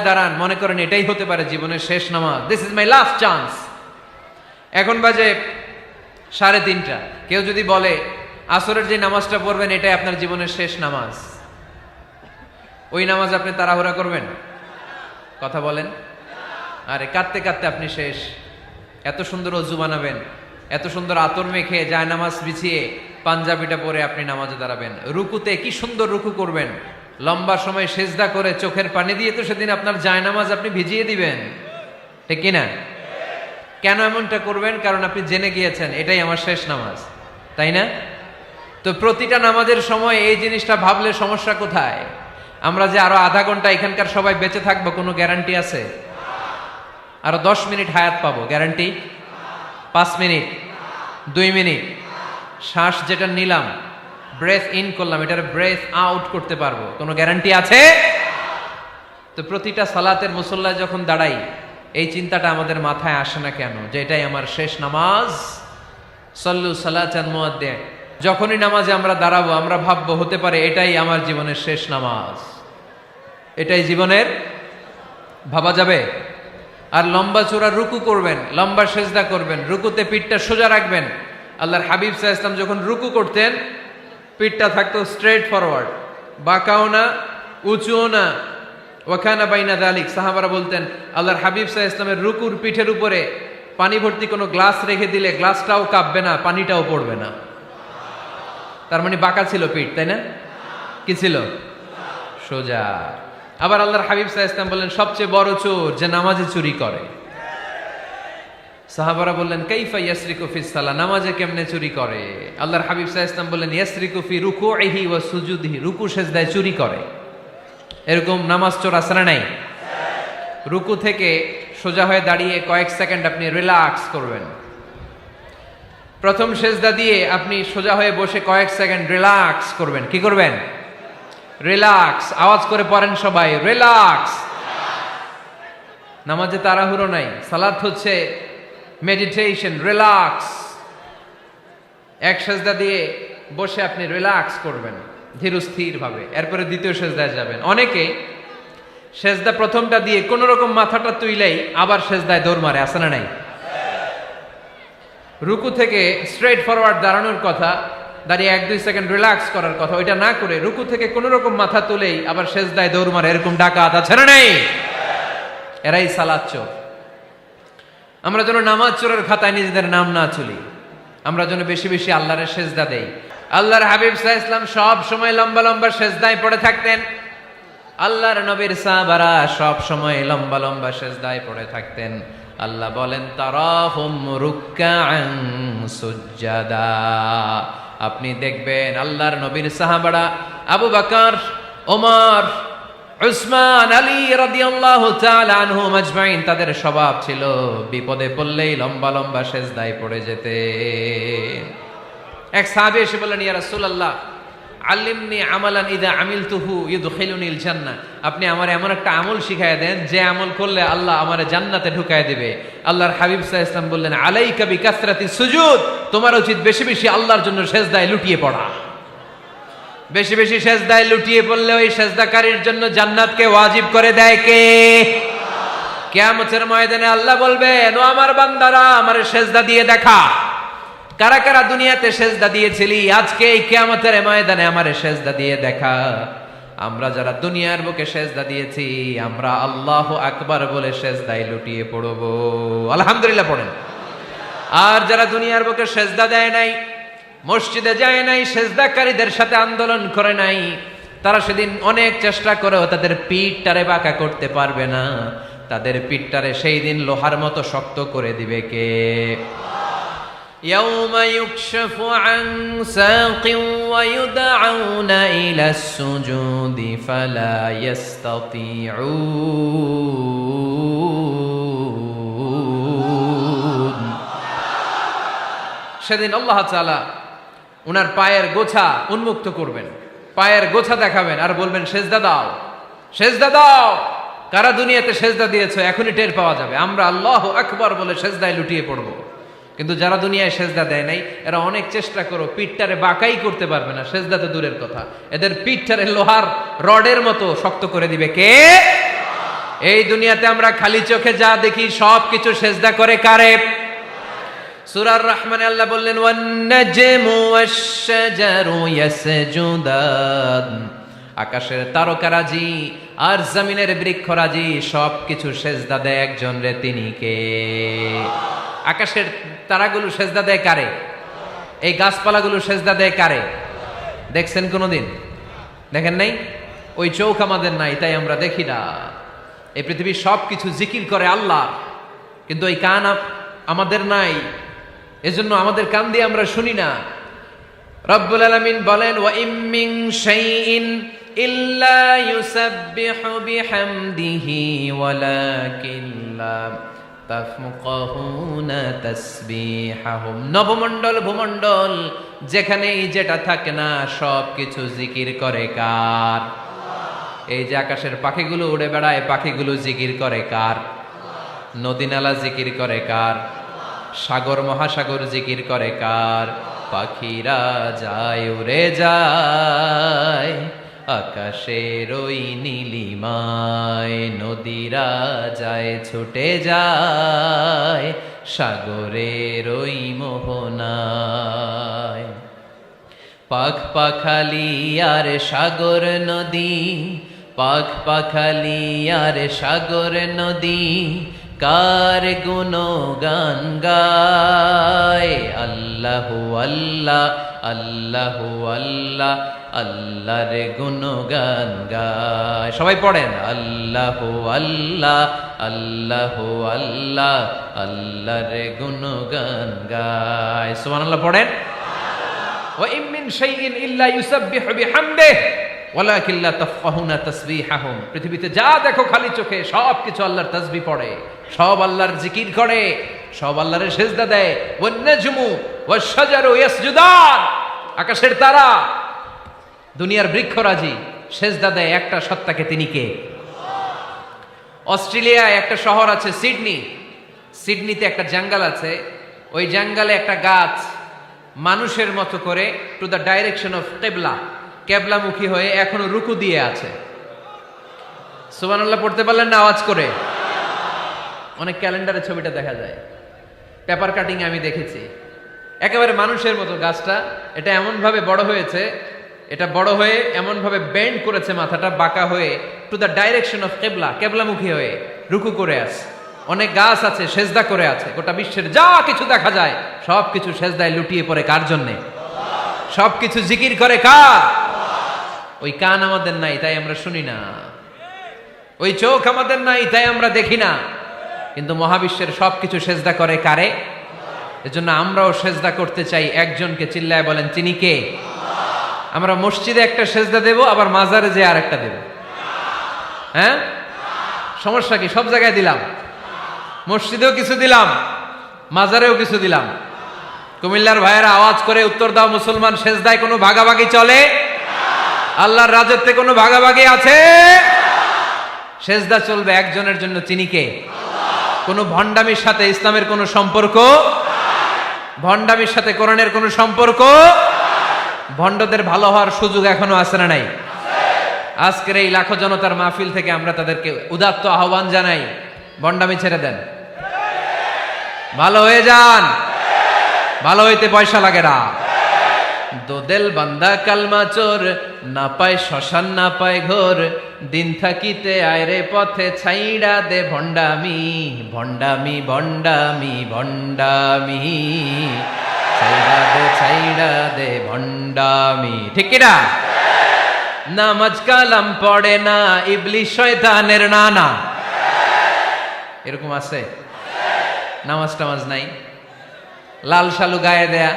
দাঁড়ান, মনে করেন এটাই হতে পারে জীবনের শেষ নামাজ, this is my last chance. এখন বাজে 3:30। কেউ যদি বলে আসরের যে নামাজটা পড়বেন এটাই আপনার জীবনের শেষ নামাজ, ওই নামাজ আপনি তাড়াহুড়া করবেন? কথা বলেন। আরে কাঁদতে কাঁদতে আপনি শেষ। এত সুন্দর অজু বানাবেন, এত সুন্দর আতর মেখে যায় নামাজ বিছিয়ে পাঞ্জাবিটা পরে আপনি নামাজে দাঁড়াবেন, রুকুতে কি সুন্দর রুকু করবেন, লম্বা সময় সেজদা করে চোখের পানি দিয়ে তো সেদিন আপনার জায়নামাজ আপনি ভিজিয়ে দিবেন, ঠিক কিনা? কেন এমনটা করবেন? কারণ আপনি জেনে গিয়েছেন এটাই আমার শেষ নামাজ, তাই না? তো প্রতিটা নামাজের সময় এই জিনিসটা ভাবলে সমস্যা কোথায়? আমরা যে আরো আধা ঘন্টা এখানকার সবাই বেঁচে থাকবো কোনো গ্যারান্টি আছে? আরো 10 মিনিট হায়াত পাবো, গ্যারান্টি? 5 মিনিট, 2 মিনিট, শ্বাস যেটা নিলাম, ব্রেথ ইন করলাম, এটার ব্রেথ আউট করতে পারবো, কোনো গ্যারান্টি আছে? তো প্রতিটা সালাতের মুসল্লায় যখন দাঁড়াই এই চিন্তাটা আমাদের মাথায় আসে না কেন যে এটাই আমার শেষ নামাজ? সল্লু সালাতান মুআদ্দিন। যখনই নামাজে আমরা দাঁড়াবো আমরা ভাববো হতে পারে এটাই আমার জীবনের শেষ নামাজ, এটাই জীবনের। ভাবা যাবে? আর লম্বা চূড়া রুকু করবেন, লম্বা সেজদা করবেন, রুকুতে পিঠটা সোজা রাখবেন। আল্লাহর হাবিব সাল্লাল্লাহু আলাইহি ওয়াসাল্লাম যখন রুকু করতেন পিঠটা থাকতো স্ট্রেট ফরওয়ার্ড, বাঁকাও না উঁচুও না, ওয়াকানা বাইনা যালিক। সাহাবারা বলতেন আল্লাহর হাবিব সাল্লাল্লাহু আলাইহি ওয়াসাল্লামের রুকুর পিঠের উপরে পানি ভর্তি কোনো গ্লাস রেখে দিলে গ্লাসটাও কাঁপবে না, পানিটাও পড়বে না। তার মানে বাঁকা ছিল পিঠ, তাই না? কি ছিল? সোজা। আবার আল্লাহর হাবিব সাল্লাল্লাহু আলাইহি ওয়াসাল্লাম বললেন সবচেয়ে বড় চোর যে নামাজে চুরি করে। সাহাবারা বললেন কাইফা ইয়াসরিকু ফিস সালাহ, নামাজে কেমনে চুরি করে? আল্লাহর হাবিব সাল্লাল্লাহু আলাইহি ওয়াসাল্লাম বললেন ইয়াসরিকু ফি রুকুইহি ওয়া সুজুদিহি, রুকু সেজদায় চুরি করে। এরকম নামাজ চোর আছে না নাই? রুকু থেকে সোজা হয়ে দাঁড়িয়ে কয়েক সেকেন্ড আপনি রিল্যাক্স করবেন। প্রথম সেজদা দিয়ে আপনি সোজা হয়ে বসে কয়েক সেকেন্ড রিল্যাক্স করবেন। কি করবেন? রিল্যাক্স। আওয়াজ করে পড়েন সবাই, রিল্যাক্স। নামাজে তাড়াহুড়ো নাই, সালাত হচ্ছে মেডিটেশন, রিল্যাক্স। এক সেজদা দিয়ে বসে আপনি রিল্যাক্স করবেন ধীরস্থির ভাবে, এরপরে দ্বিতীয় সেজদায় যাবেন। অনেকে সেজদা প্রথমটা দিয়ে কোন রকম মাথাটা তুইলেই আবার সেজদায় দৌড় মারে, আছে না নাই? রুকু থেকে স্ট্রেট ফরওয়ার্ড দাঁড়ানোর কথা, দাঁড়িয়ে 1-2 সেকেন্ড রিল্যাক্স করার কথা, ওইটা না করে রুকু থেকে কোন রকম মাথা তুলেই আবার সেজদায় দৌড় মারে, এরকম ডাকাত আছে না নাই? এরাই সালাত চোর। আমরা যেন নামাজ চোরের খাতায় নিজেদের নাম না চলি, আমরা যেন বেশি বেশি আল্লাহর সেজদা দেই। আল্লাহর হাবিব সাল্লাল্লাহু আলাইহি ওয়াসাল্লাম সব সময় লম্বা লম্বা সেজদায় পড়ে থাকতেন। আল্লাহর নবীর সাহাবারা সব সময় লম্বা লম্বা সেজদায় পড়ে থাকতেন। আল্লাহ বলেন তারাহুম রুকআন সুজদা। আপনি দেখবেন আল্লাহর নবীর সাহাবারা আবু বকর, ওমর, উসমান, আলী রাদিয়াল্লাহু তাআলা আনহুম আজমাইন, তাদের স্বভাব ছিল বিপদে পড়লেই লম্বা লম্বা সেজদায় পড়ে যেতে। এক সাহাবী এসে বললেন ইয়া রাসূলুল্লাহ আল্লিমনি আমালান ইযা আমিলতুহু ইউদখিলুনিল জান্নাহ, আপনি আমার এমন একটা আমল শিখায় দেন যে আমল করলে আল্লাহ আমারে জান্নাতে ঢুকায় দিবে। আল্লাহর হাবিব সাল্লাল্লাহু আলাইহি ওয়াসাল্লাম বললেন আলাইকা বিকাসরাতিস সুজুদ, তোমার উচিত বেশি বেশি আল্লাহর জন্য সেজদায় লুটিয়ে পড়া। বেশি বেশি সেজদায় লুটিয়ে পড়লে ওই সেজদাকারীর জন্য জান্নাতকে ওয়াজিব করে দেয় কে? কিয়ামতের ময়দানে আল্লাহ বলবেন ও আমার বান্দারা আমারে সেজদা দিয়ে দেখা, কারা কারা দুনিয়াতে সেজদা দিয়েছিলি, আজকে এই কিয়ামতের ময়দানে আমারে সেজদা দিয়ে দেখা। আমরা যারা দুনিয়ার বুকে সেজদা দিয়েছি আমরা আল্লাহু আকবার বলে সেজদায় লুটিয়ে পড়ব, আলহামদুলিল্লাহ পড়েন। আর যারা দুনিয়ার বুকে সেজদা দেয় নাই, মসজিদে যায় নাই, সেজদাকারীদের সাথে আন্দোলন করে নাই, তারা সেদিন অনেক চেষ্টা করেও তাদের পিঠটারে বাঁকা করতে পারবে না। তাদের পিঠটারে সেই দিন লোহার মতো শক্ত করে দিবে কে? يوم يكشف عن ساق ويدعون إلى السجود فلا يستطيعون। সেদিন আল্লাহ তাআলা উনার পায়ের গোছা উন্মুক্ত করবেন, পায়ের গোছা দেখাবেন আর বলবেন সেজদা দাও, সেজদা দাও। কারা দুনিয়াতে সেজদা দিয়েছো এখনই টের পাওয়া যাবে। আমরা আল্লাহু আকবার বলে সেজদায় লুটিয়ে পড়বো, কিন্তু যারা দুনিয়ায় সেজদা দেয় নাই এরা অনেক চেষ্টা করো পিঠটারে বাঁকাই করতে পারবে না, সেজদা তো দূরের কথা, এদের পিঠটারে লোহার রডের মতো শক্ত করে দিবে কে? এই দুনিয়াতে আমরা খালি চোখে যা দেখি সব কিছু সেজদা করে কারে? সূরা আর-রহমানে আল্লাহ বললেন ওয়ান নাজমু ওয়াশ-শাজারু ইয়াসজুদান, আকাশের তারকারাজি আর জমিনের বৃক্ষরাজি সব কিছু সেজদা দেয় একজন রে, তিনি কে? আকাশের তারাগুলো সেজদা দেয় কারে? এই গাছপালাগুলো সেজদা দেয় কারে? দেখছেন কোনোদিন? দেখেন নাই? ওই চোখ আমাদের নাই, তাই আমরা দেখি না। এই পৃথিবীর সব কিছু জিকির করে আল্লাহ, কিন্তু ওই কান আমাদের নাই, এজন্য আমাদের কান দিয়ে আমরা শুনি না। রব্বুল আলামিন বলেন ওয়া ইম মিন শাইইন ইল্লা ইউসাব্বিহু বিহামদিহি ওয়ালাকিন লা তাফকাহুনা তাসবিহাহুম। নবমণ্ডল ভূমণ্ডল যেখানেই যেটা থাকে না সব কিছু জিকির করে কার? এই যে আকাশের পাখিগুলো উড়ে বেড়ায়, পাখিগুলো জিকির করে কার? নদী নালা জিকির করে কার? সাগর মহাসাগর জিকির করে কার? পাখিরা যায় উড়ে যায় আকাশের ওই নীলিমায়, নদীরা যায় ছুটে যায় সাগরের ওই মোহনায়। পাখ পাখালি আর সাগর নদী, পাখ পাখালি আর সাগর নদী কার গুণগান গায়? আল্লাহু আল্লাহ আল্লাহু আল্লাহ আল্লাহর গুণগান গায়। সবাই পড়েন আল্লাহু আল্লাহ আল্লাহু আল্লাহ আল্লাহর গুণগান গায়। সুবহানাল্লাহ পড়েন। ওয়া ইম মিন শাইইন ইল্লা ইউসাব্বিহু বিহামদিহি ওয়ালাকিন লা তাফকাহুনা তাসবিহাহুম। পৃথিবীতে যা দেখো খালি চোখে সব কিছু আল্লাহর তাসবিহ পড়ে, সব আল্লাহর জিকির করে, সব আল্লাহর সেজদা দেয়। ওয়ান নাজমু ওয়াশ-শাজারু ইয়াসজুদান, আকাশের তারা দুনিয়ার বৃক্ষরাজি সেজদা দেয় একটা সত্তাকে, তিনি কে? অস্ট্রেলিয়ায় একটা শহর আছে সিডনি, সিডনিতে একটা জঙ্গল আছে, ওই জঙ্গলে একটা গাছ মানুষের মতো করে টু দ্য ডাইরেকশন অফ কিবলা, কেবলামুখী হয়ে এখনো রুকু দিয়ে আছে। সুবহানাল্লাহ পড়তে পারলেন না আওয়াজ করে? অনেক ক্যালেন্ডারে ছবিটা দেখা যায়, পেপার কাটিং আমি দেখেছি। একেবারে মানুষের মতো গাছটা, এটা এমন ভাবে বড় হয়েছে, এটা বড় হয়ে এমন ভাবে বেন্ড করেছে, মাথাটা বাঁকা হয়ে টু দ্য ডাইরেকশন অফ কিবলা, কেবলামুখী হয়ে রুকু করে আছে। অনেক গাছ আছে সেজদা করে আছে। গোটা বিশ্বের যা কিছু দেখা যায় সব কিছু সেজদায় লুটিয়ে পড়ে কার জন্যে? সব কিছু জিকির করে কার? ওই কান আমাদের নাই, তাই আমরা শুনি না। ওই চোখ আমাদের নাই, তাই আমরা দেখি না। কিন্তু মহাবিশ্বের সবকিছু সেজদা করে কারে? এজন্য আমরাও সেজদা করতে চাই একজনকে। চিল্লায় বলেন তিনি কে? আমরা মসজিদে একটা সেজদা দেব, আবার মাজারে যে আর একটা দেব। হ্যাঁ, সমস্যা কি? সব জায়গায় দিলাম, মসজিদেও কিছু দিলাম, মাজারেও কিছু দিলাম। কুমিল্লার ভাইয়েরা আওয়াজ করে উত্তর দাও, মুসলমান সেজদায় কোনো ভাগাভাগি চলে? আল্লাহর রাজত্বে কোনো ভাগাভাগি আছে? সেজদা চলবে একজনের জন্য, তিনি কে? কোন ভণ্ডামির সাথে ইসলামের কোনো সম্পর্ক, ভণ্ডামির সাথে কোরআনের কোনো সম্পর্ক। ভণ্ডদের ভালো হওয়ার সুযোগ এখনো আছে না নাই? আজকের এই লাখো জনতার মাহফিল থেকে আমরা তাদেরকে উদাত্ত আহ্বান জানাই, ভণ্ডামি ছেড়ে দেন, ভালো হয়ে যান। ভালো হইতে পয়সা লাগে না। দোদেল বান্দা কালমা চোর, না পায় শ্মশান না পায় ঘোর, দিন থাকিতে আয়রে পথে ছাইড়া দে ভণ্ডামি, ভণ্ডামি ভণ্ডামি ভণ্ডামি, ছাইড়া দে ভণ্ডামি। ঠিক কিনা? নামাজ কালাম পড়ে না, ইবলিশ শয়তানের নানা। এরকম আছে? নামাজ টামাজ নাই, লাল শালু গায়ে দেয়া,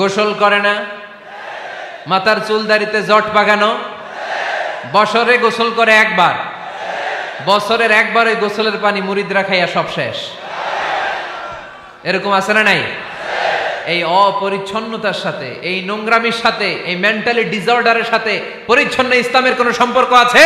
গোসল করে না, মাথার চুল দাড়িতে জট পাকানো, বছরে গোসল করে একবার, বছরের একবার ওই গোসলের পানি মুরিদরা খাইয়া সব শেষ। এরকম আছে না নাই? এই অপরিচ্ছন্নতার সাথে, এই নোংরামির সাথে, এই মেন্টালি ডিসঅর্ডারের সাথে পরিচ্ছন্ন ইসলামের কোনো সম্পর্ক আছে?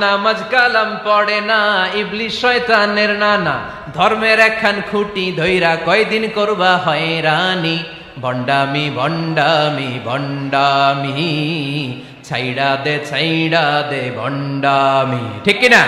নামাজ কালাম পড়ে না, ইবলিশ শয়তানের নানা, ধর্মের একখান খুঁটি ধইরা কয়দিন করবা হয়রানি, ভণ্ডামি ভণ্ডামি ভণ্ডামি, ছাইড়া দে ভণ্ডামি, ঠিক কিনা?